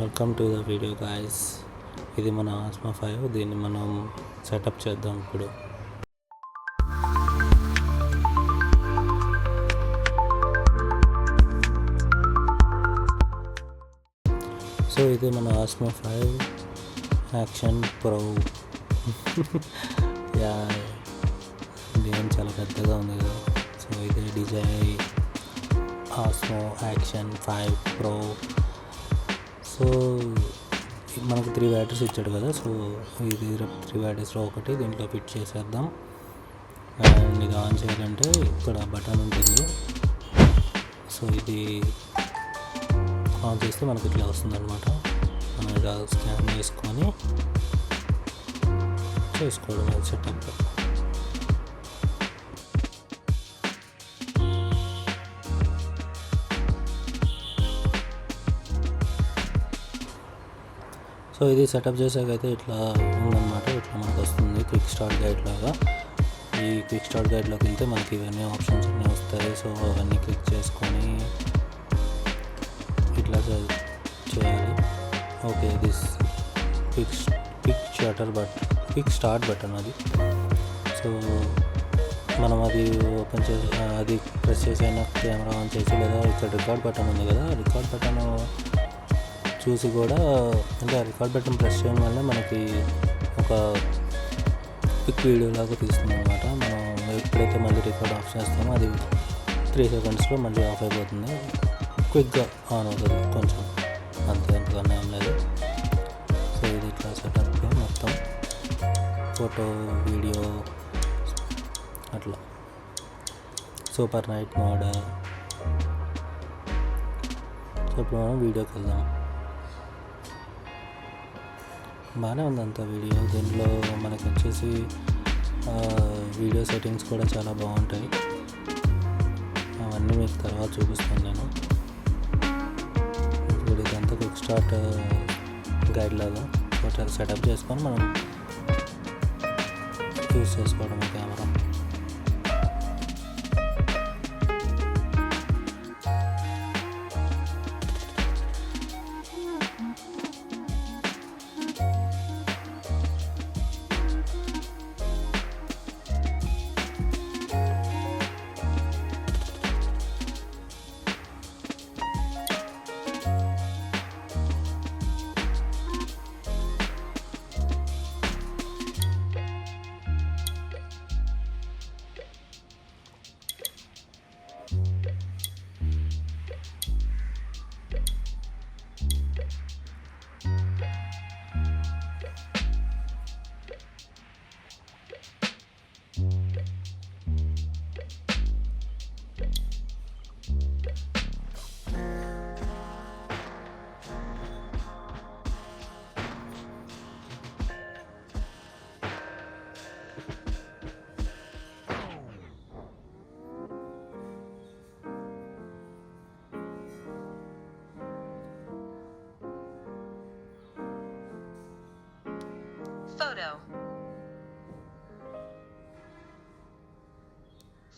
Welcome to the video guys. ఇది మన Osmo 5. దీన్ని మనం సెటప్ చేద్దాం ఇప్పుడు. సో ఇది మన Osmo 5 action pro. Yeah, name చాలా పెద్దగా ఉంది కదా. సో ఇది డిజైన్ ఆస్మో యాక్షన్ 5 ప్రో. సో మనకు 3 బ్యాటరీస్ ఇచ్చాడు కదా. సో ఇది 3 బ్యాటరీస్లో ఒకటి దీంట్లో ఫిట్ చేసేద్దాం. అండ్ ఇది ఆన్ చేయాలంటే ఇక్కడ బటన్ ఉంటుంది. సో ఇది ఆన్ చేస్తే మనకి ఇట్లా వస్తుంది అనమాట. మనం ఇలా స్కాన్ చేసుకొని చేసుకోవడం సెటప్. సో ఇది సెటప్ చేసాకైతే ఇట్లా ఉందన్నమాట. ఇట్లా మనకు వస్తుంది క్విక్ స్టార్ట్ గైడ్ లాగా. ఈ క్విక్ స్టార్ట్ గైడ్లోకి వెళ్తే మనకి ఇవన్నీ ఆప్షన్స్ అన్నీ వస్తాయి. సో అవన్నీ క్లిక్ చేసుకొని ఇట్లా చేయాలి. Okay, this quick start button అది. సో మనం అది ఓపెన్ చేసి అది ప్రెస్ చేసైనా కెమెరా ఆన్ చేసి, లేదా ఇక్కడ రికార్డ్ బటన్ ఉంది కదా, రికార్డ్ బటన్ చూసి కూడా, అంటే ఆ రికార్డ్ బటన్ ప్రెస్ చేయడం వల్ల మనకి ఒక క్విక్ వీడియో లాగా తీస్తుంది అనమాట. మనం ఎప్పుడైతే మళ్ళీ రికార్డ్ ఆఫ్ చేస్తామో అది 3 సెకండ్స్లో మళ్ళీ ఆఫ్ అయిపోతుంది. క్విక్గా ఆన్ అవుతుంది కొంచెం, అంతకన్నా ఏం లేదు. సో ఇది ఇట్లా సెటప్గా మొత్తం ఫోటో వీడియో అట్లా సూపర్ నైట్ మోడ్. సో ఇప్పుడు మనం వీడియోకి వెళ్దాం. బాగానే ఉంది అంత వీడియో. దీంట్లో మనకు వచ్చేసి వీడియో సెట్టింగ్స్ కూడా చాలా బాగుంటాయి. అవన్నీ మీకు తర్వాత చూపిస్తాను నేను. ఇప్పుడు ఇదంతా క్విక్ స్టార్ట్ గైడ్ లాగా సెటప్ చేసుకొని మనం యూస్ చేసుకోవడం కెమెరా.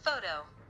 Photo.